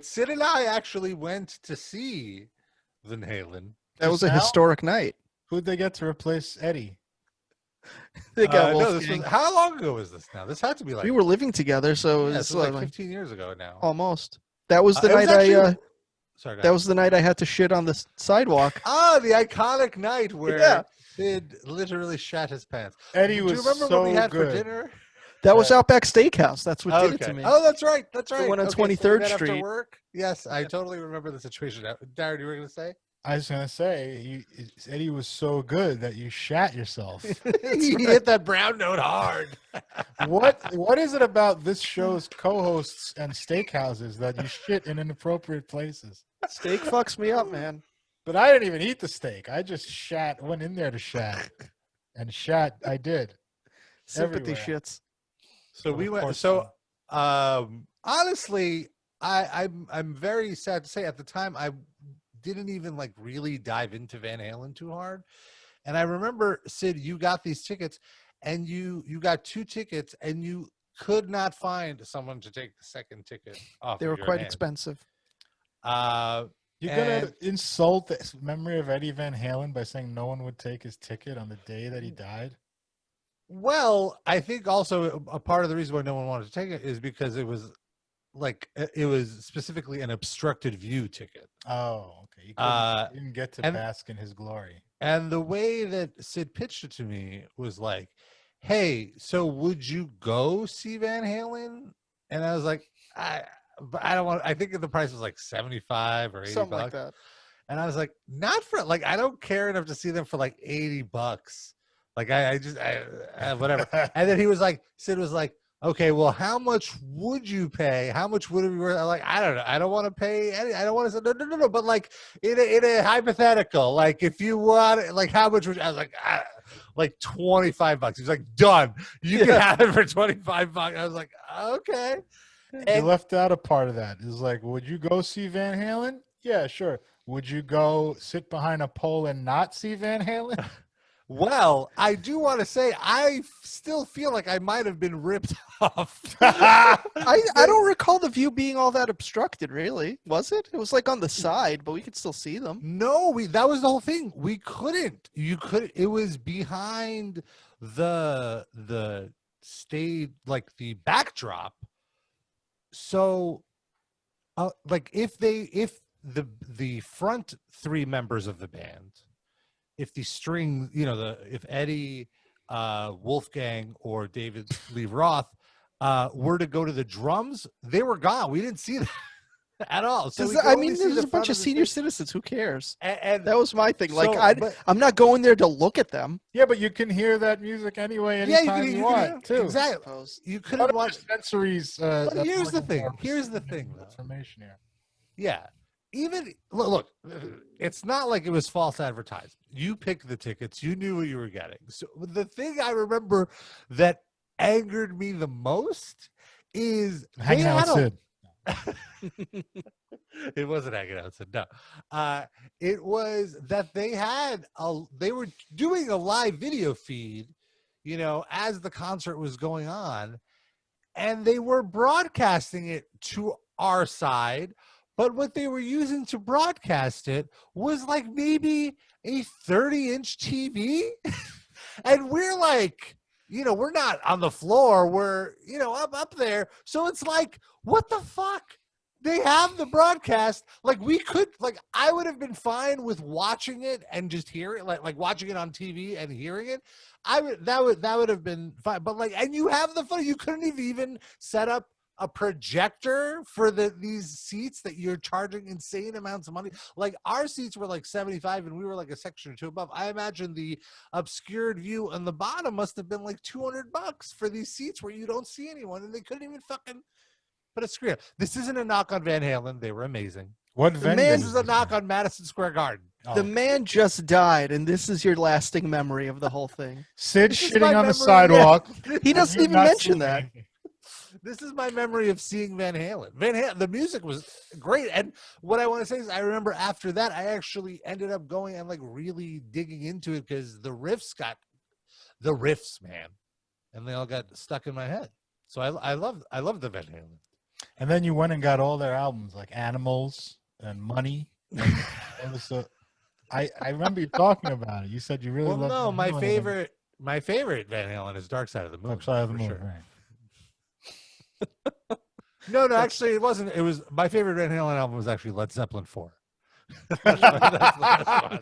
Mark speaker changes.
Speaker 1: Sid and I actually went to see Van Halen.
Speaker 2: That was
Speaker 3: Just
Speaker 2: a
Speaker 3: now?
Speaker 2: historic night.
Speaker 3: Who'd they get to replace Eddie?
Speaker 2: They got
Speaker 1: No, this
Speaker 2: Wolfgang.
Speaker 1: was how long ago was this now? This had to be like
Speaker 2: We were living together, so it
Speaker 1: yeah,
Speaker 2: was
Speaker 1: this was like 15 years ago now.
Speaker 2: almost. That was the
Speaker 1: It was
Speaker 2: night
Speaker 1: actually, sorry, go
Speaker 2: that
Speaker 1: ahead.
Speaker 2: was the night I had to shit on the sidewalk.
Speaker 1: The iconic night where
Speaker 2: Yeah.
Speaker 1: Sid literally shat his pants.
Speaker 3: Eddie
Speaker 1: Do
Speaker 3: was
Speaker 1: you remember
Speaker 3: so
Speaker 1: what we had
Speaker 3: good.
Speaker 1: for dinner?
Speaker 2: That was Outback Steakhouse. That's what did it to me.
Speaker 1: Oh, that's right. That's right.
Speaker 2: one on
Speaker 1: Okay, so we
Speaker 2: 23rd
Speaker 1: met after
Speaker 2: Street.
Speaker 1: work. Yes, I totally remember the situation. Darren, you were going to say?
Speaker 3: I was gonna say, Eddie was so good that you shat yourself.
Speaker 1: He hit that brown note hard.
Speaker 3: What is it about this show's co-hosts and steakhouses that you shit in inappropriate places?
Speaker 2: Steak fucks me up, man.
Speaker 3: But I didn't even eat the steak. I just went in there to shat, and shat. I did.
Speaker 2: Sympathy
Speaker 3: Everywhere.
Speaker 2: shits.
Speaker 1: So
Speaker 3: But
Speaker 1: we
Speaker 3: of
Speaker 1: went.
Speaker 3: course
Speaker 1: So honestly, I'm very sad to say at the time I didn't even like really dive into Van Halen too hard. And I remember, Sid, you got these tickets, and you got 2 tickets, and you could not find someone to take the second ticket off.
Speaker 2: They
Speaker 1: of
Speaker 2: were
Speaker 1: your
Speaker 2: quite
Speaker 1: hand.
Speaker 2: expensive.
Speaker 3: You're gonna insult the memory of Eddie Van Halen by saying no one would take his ticket on the day that he died?
Speaker 1: Well, I think also a part of the reason why no one wanted to take it is because it was specifically an obstructed view ticket.
Speaker 3: Oh, okay. You didn't get to bask in his glory.
Speaker 1: And the way that Sid pitched it to me was like, hey, so would you go see Van Halen? And I was like, but I don't want, I think the price was like 75 or 80
Speaker 2: Something
Speaker 1: bucks.
Speaker 2: like that.
Speaker 1: And I was like, not for, like, I don't care enough to see them for like 80 bucks. Like, I just, whatever. And then Sid was like, okay, well, how much would you pay? How much would it be worth? I'm like, I don't know. I don't want to pay any. I don't want to say no. But like in a hypothetical, like if you want it, like how much would you? I was like 25 bucks. He's like, done. You can have it for 25 bucks. I was like, okay.
Speaker 3: You left out a part of that. It's like, would you go see Van Halen? Yeah, sure. Would you go sit behind a pole and not see Van Halen?
Speaker 1: Well, I do want to say I still feel like I might have been ripped off.
Speaker 2: I don't recall the view being all that obstructed, really. Was it? It was like on the side, but we could still see them.
Speaker 1: No, that was the whole thing. We couldn't. It was behind the stage, like the backdrop. So like if the front 3 members of the band, if the string, if Eddie, Wolfgang, or David Lee Roth were to go to the drums, they were gone. We didn't see them at all. So
Speaker 2: I mean, there's a bunch of senior citizens. Who cares?
Speaker 1: And
Speaker 2: that was my thing. Like, I'm not going there to look at them.
Speaker 3: Yeah, but you can hear that music anyway anytime you want, too.
Speaker 1: Exactly. You couldn't watch
Speaker 3: sensories.
Speaker 1: But here's the thing. Here's the thing, though.
Speaker 3: Information here.
Speaker 1: Yeah. Even look, it's not like it was false advertisement. You picked the tickets. You knew what you were getting. So the thing I remember that angered me the most is
Speaker 3: hanging out with
Speaker 1: Sid. It wasn't hanging out. No, it was that they were doing a live video feed, as the concert was going on, and they were broadcasting it to our side. But what they were using to broadcast it was like maybe a 30-inch TV. And we're like, we're not on the floor. We're, up there. So it's like, what the fuck? They have the broadcast. Like I would have been fine with watching it and just hearing it, like watching it on TV and hearing it. That would have been fine. But and you have the fun. You couldn't have even set up a projector for these seats that you're charging insane amounts of money. Like our seats were like 75 and we were like a section or 2 above. I imagine the obscured view on the bottom must have been like $200 for these seats where you don't see anyone, and they couldn't even fucking put a screen. This isn't a knock on Van Halen. They were amazing. This is a knock on Madison Square Garden.
Speaker 2: The man just died, and this is your lasting memory of the whole thing.
Speaker 3: Sid shitting on the sidewalk.
Speaker 2: Yeah. He doesn't even mention that.
Speaker 1: This is my memory of seeing Van Halen. The music was great. And what I want to say is I remember after that, I actually ended up going and like really digging into it because the riffs, man. And they all got stuck in my head. So I love the Van Halen.
Speaker 3: And then you went and got all their albums, like Animals and Money. And all this, I remember you talking about it. You said you really
Speaker 1: Well,
Speaker 3: loved
Speaker 1: no,
Speaker 3: Van Halen.
Speaker 1: my favorite Van Halen is Dark Side of the Moon.
Speaker 3: Dark Side of the
Speaker 1: for
Speaker 3: Moon,
Speaker 1: sure.
Speaker 3: right?
Speaker 1: No, actually, it wasn't. It was my favorite Van Halen album was actually Led Zeppelin 4. That's the best one.